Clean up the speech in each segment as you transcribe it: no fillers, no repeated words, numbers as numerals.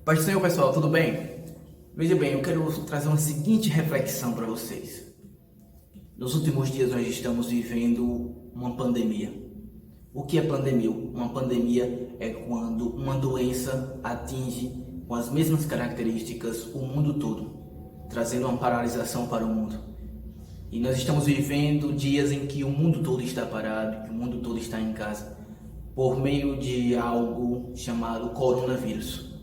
Paz do Senhor, pessoal, tudo bem? Veja bem, eu quero trazer uma seguinte reflexão para vocês. Nos últimos dias nós estamos vivendo uma pandemia. O que é pandemia? Uma pandemia é quando uma doença atinge com as mesmas características o mundo todo, trazendo uma paralisação para o mundo. E nós estamos vivendo dias em que o mundo todo está parado, que o mundo todo está em casa, por meio de algo chamado coronavírus.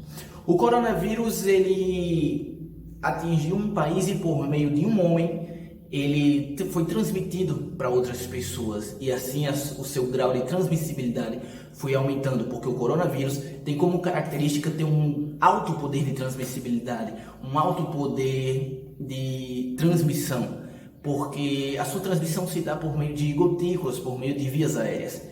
O coronavírus, ele atingiu um país e por meio de um homem, ele foi transmitido para outras pessoas e assim o seu grau de transmissibilidade foi aumentando, porque o coronavírus tem como característica ter um alto poder de transmissibilidade, um alto poder de transmissão, porque a sua transmissão se dá por meio de gotículas, por meio de vias aéreas.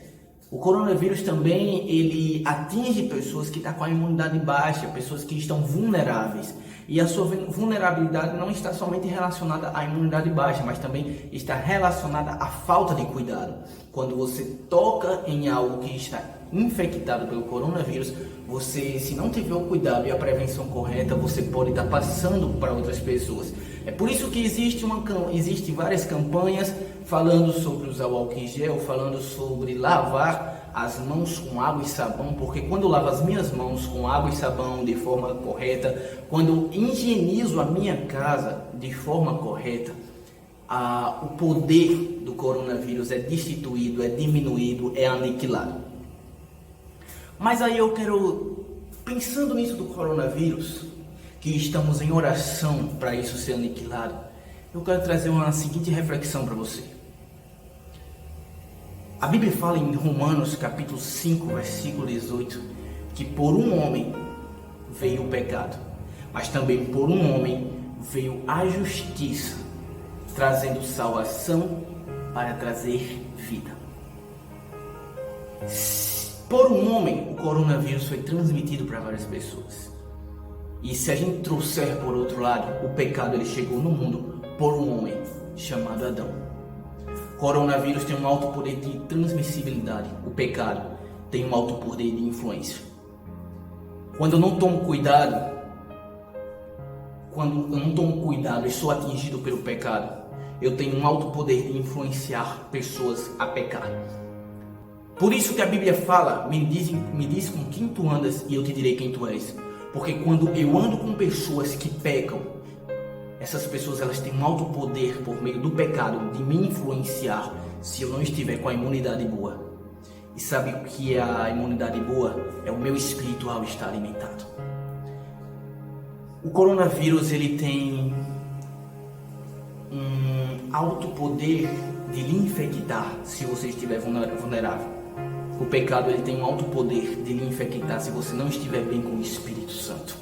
O coronavírus também ele atinge pessoas que estão com a imunidade baixa, pessoas que estão vulneráveis. E a sua vulnerabilidade não está somente relacionada à imunidade baixa, mas também está relacionada à falta de cuidado. Quando você toca em algo que está infectado pelo coronavírus, você, se não tiver o cuidado e a prevenção correta, você pode estar passando para outras pessoas. É por isso que existe várias campanhas falando sobre usar o álcool em gel, falando sobre lavar as mãos com água e sabão, porque quando eu lavo as minhas mãos com água e sabão de forma correta, quando eu higienizo a minha casa de forma correta, o poder do coronavírus é destituído, é diminuído, é aniquilado. Mas aí eu quero, pensando nisso do coronavírus, que estamos em oração para isso ser aniquilado, eu quero trazer uma seguinte reflexão para você. A Bíblia fala em Romanos capítulo 5, versículo 18, que por um homem veio o pecado, mas também por um homem veio a justiça, trazendo salvação para trazer vida. Por um homem, o coronavírus foi transmitido para várias pessoas. E se a gente trouxer por outro lado, o pecado ele chegou no mundo por um homem chamado Adão. O coronavírus tem um alto poder de transmissibilidade. O pecado tem um alto poder de influência. Quando eu não tomo cuidado, e sou atingido pelo pecado, eu tenho um alto poder de influenciar pessoas a pecar. Por isso que a Bíblia fala, me diz com quem tu andas e eu te direi quem tu és. Porque quando eu ando com pessoas que pecam, essas pessoas elas têm um alto poder por meio do pecado de me influenciar se eu não estiver com a imunidade boa. E sabe o que é a imunidade boa? É o meu espiritual estar alimentado. O coronavírus ele tem um alto poder de lhe infectar se você estiver vulnerável. O pecado ele tem um alto poder de lhe infectar se você não estiver bem com o Espírito Santo.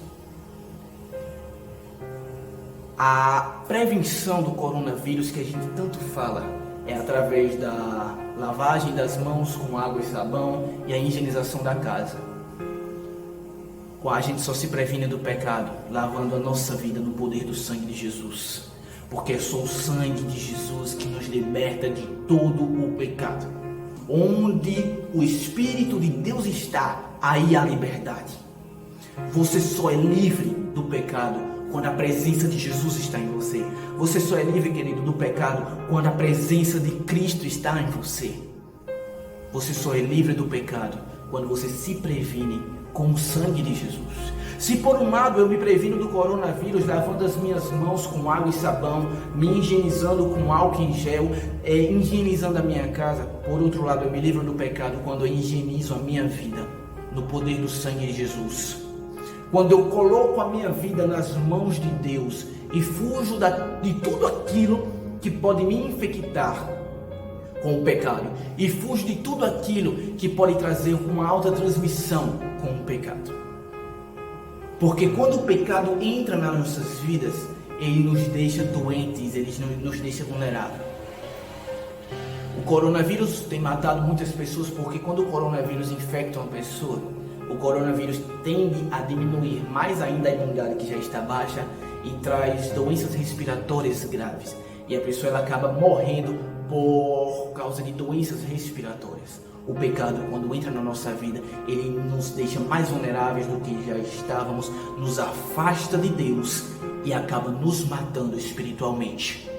A prevenção do coronavírus que a gente tanto fala é através da lavagem das mãos com água e sabão e a higienização da casa. A gente só se previne do pecado lavando a nossa vida no poder do sangue de Jesus. Porque é só o sangue de Jesus que nos liberta de todo o pecado. Onde o Espírito de Deus está, aí há liberdade. Você só é livre do pecado quando a presença de Jesus está em você. Você só é livre, querido, do pecado quando a presença de Cristo está em você. Você só é livre do pecado quando você se previne com o sangue de Jesus. Se por um lado eu me previno do coronavírus lavando as minhas mãos com água e sabão, me higienizando com álcool em gel, higienizando a minha casa, por outro lado eu me livro do pecado quando eu higienizo a minha vida no poder do sangue de Jesus. Quando eu coloco a minha vida nas mãos de Deus e fujo de tudo aquilo que pode me infectar com o pecado e fujo de tudo aquilo que pode trazer uma alta transmissão com o pecado. Porque quando o pecado entra nas nossas vidas, ele nos deixa doentes, ele nos deixa vulneráveis. O coronavírus tem matado muitas pessoas porque quando o coronavírus infecta uma pessoa, o coronavírus tende a diminuir mais ainda a imunidade que já está baixa e traz doenças respiratórias graves. E a pessoa ela acaba morrendo por causa de doenças respiratórias. O pecado, quando entra na nossa vida, ele nos deixa mais vulneráveis do que já estávamos, nos afasta de Deus e acaba nos matando espiritualmente.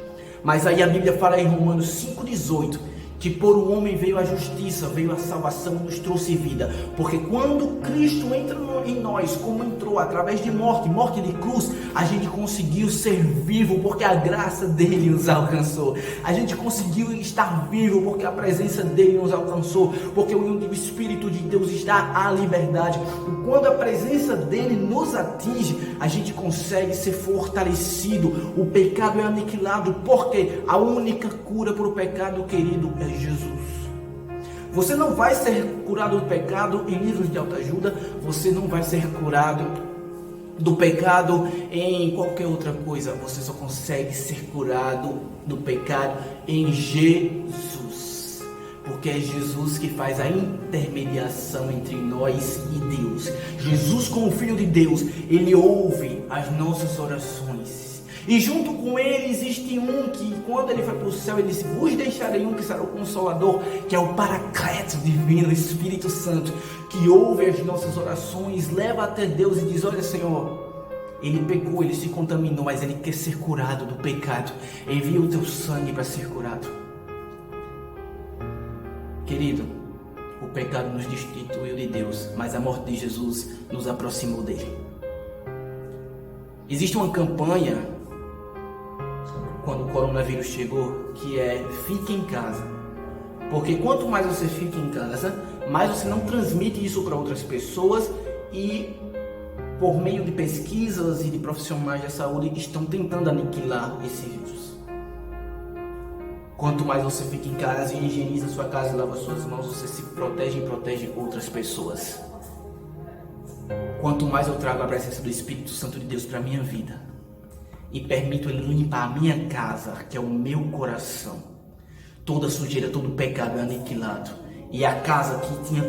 Mas aí a Bíblia fala em Romanos 5,18, que por um homem veio a justiça, veio a salvação e nos trouxe vida. Porque quando Cristo entra em nós, como entrou através de morte de cruz, a gente conseguiu ser vivo porque a graça dele nos alcançou. A gente conseguiu estar vivo porque a presença dele nos alcançou. Porque o Espírito de Deus está à liberdade. E quando a presença dele nos atinge, a gente consegue ser fortalecido. O pecado é aniquilado, porque a única cura para o pecado, querido, é Jesus. Você não vai ser curado do pecado em livros de autoajuda, você não vai ser curado do pecado em qualquer outra coisa, você só consegue ser curado do pecado em Jesus, porque é Jesus que faz a intermediação entre nós e Deus. Jesus, como Filho de Deus, ele ouve as nossas orações. E junto com ele existe um que, quando ele foi para o céu, ele disse: vos deixarei um que será o Consolador, que é o Paracleto Divino, o Espírito Santo, que ouve as nossas orações, leva até Deus e diz: olha, Senhor, ele pecou, ele se contaminou, mas ele quer ser curado do pecado. Envia o teu sangue para ser curado. Querido, o pecado nos destituiu de Deus, mas a morte de Jesus nos aproximou dele. Existe uma campanha quando o coronavírus chegou, que é fique em casa, porque quanto mais você fica em casa, mais você não transmite isso para outras pessoas, e por meio de pesquisas e de profissionais da saúde estão tentando aniquilar esse vírus. Quanto mais você fica em casa e higieniza sua casa e lava suas mãos, você se protege e protege outras pessoas. Quanto mais eu trago a presença do Espírito Santo de Deus para a minha vida e permito ele limpar a minha casa, que é o meu coração, toda sujeira, todo pecado é aniquilado. E a casa que tinha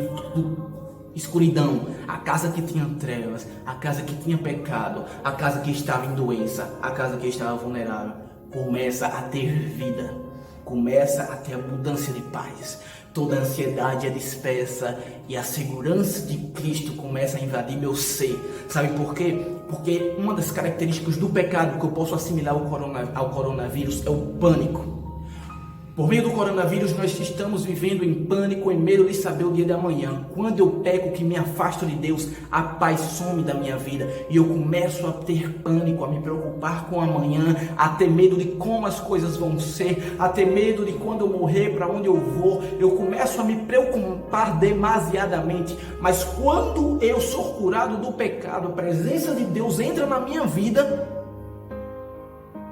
escuridão, a casa que tinha trevas, a casa que tinha pecado, a casa que estava em doença, a casa que estava vulnerável, começa a ter vida, começa a ter abundância de paz. Toda a ansiedade é dispersa e a segurança de Cristo começa a invadir meu ser. Sabe por quê? Porque uma das características do pecado que eu posso assimilar ao coronavírus é o pânico. Por meio do coronavírus, nós estamos vivendo em pânico, em medo de saber o dia de amanhã. Quando eu peco, que me afasto de Deus, a paz some da minha vida e eu começo a ter pânico, a me preocupar com amanhã, a ter medo de como as coisas vão ser, a ter medo de quando eu morrer, para onde eu vou. Eu começo a me preocupar demasiadamente. Mas quando eu sou curado do pecado, a presença de Deus entra na minha vida,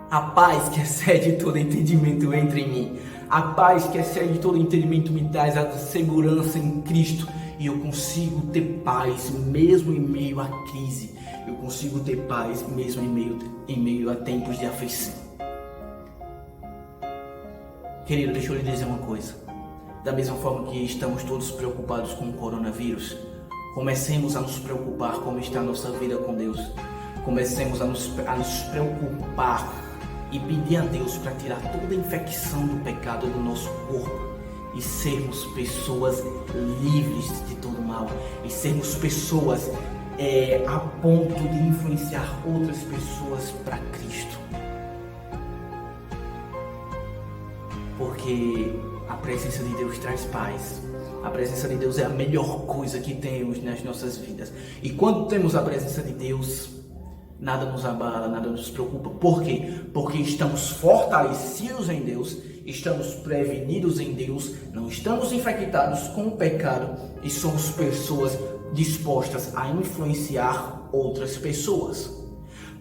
a paz que excede todo entendimento entra em mim. A paz que excede todo entendimento me traz a segurança em Cristo. E eu consigo ter paz mesmo em meio à crise. Eu consigo ter paz mesmo em meio a tempos de aflição. Querido, deixa eu lhe dizer uma coisa. Da mesma forma que estamos todos preocupados com o coronavírus, comecemos a nos preocupar como está a nossa vida com Deus. Comecemos a nos preocupar e pedir a Deus para tirar toda a infecção do pecado do nosso corpo e sermos pessoas livres de todo mal, e sermos pessoas a ponto de influenciar outras pessoas para Cristo. Porque a presença de Deus traz paz. A presença de Deus é a melhor coisa que temos nas nossas vidas. E quando temos a presença de Deus, nada nos abala, nada nos preocupa. Por quê? Porque estamos fortalecidos em Deus, estamos prevenidos em Deus, não estamos infectados com o pecado e somos pessoas dispostas a influenciar outras pessoas.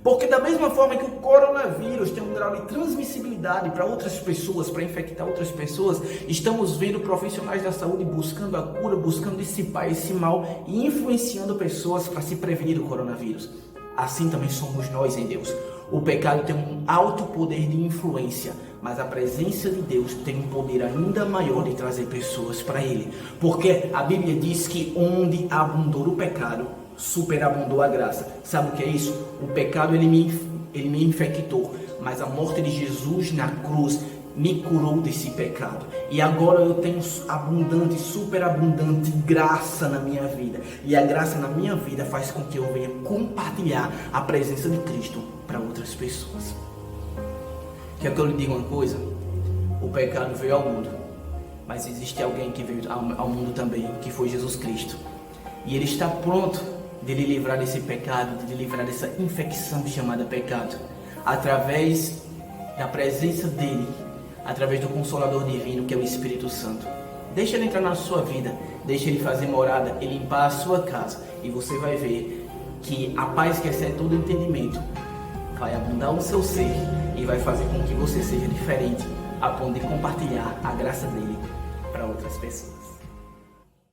Porque da mesma forma que o coronavírus tem um grau de transmissibilidade para outras pessoas, para infectar outras pessoas, estamos vendo profissionais da saúde buscando a cura, buscando dissipar esse mal e influenciando pessoas para se prevenir do coronavírus. Assim também somos nós em Deus. O pecado tem um alto poder de influência, mas a presença de Deus tem um poder ainda maior de trazer pessoas para Ele. Porque a Bíblia diz que onde abundou o pecado, superabundou a graça. Sabe o que é isso? O pecado ele me infectou, mas a morte de Jesus na cruz me curou desse pecado. E agora eu tenho abundante, superabundante graça na minha vida. E a graça na minha vida faz com que eu venha compartilhar a presença de Cristo para outras pessoas. Quer que eu lhe diga uma coisa? O pecado veio ao mundo, mas existe alguém que veio ao mundo também, que foi Jesus Cristo. E Ele está pronto de lhe livrar desse pecado, de lhe livrar dessa infecção chamada pecado, através da presença dEle, através do Consolador Divino, que é o Espírito Santo. Deixa Ele entrar na sua vida, deixa Ele fazer morada e limpar a sua casa, e você vai ver que a paz que excede todo entendimento vai abundar no seu ser e vai fazer com que você seja diferente, a ponto de compartilhar a graça dele para outras pessoas.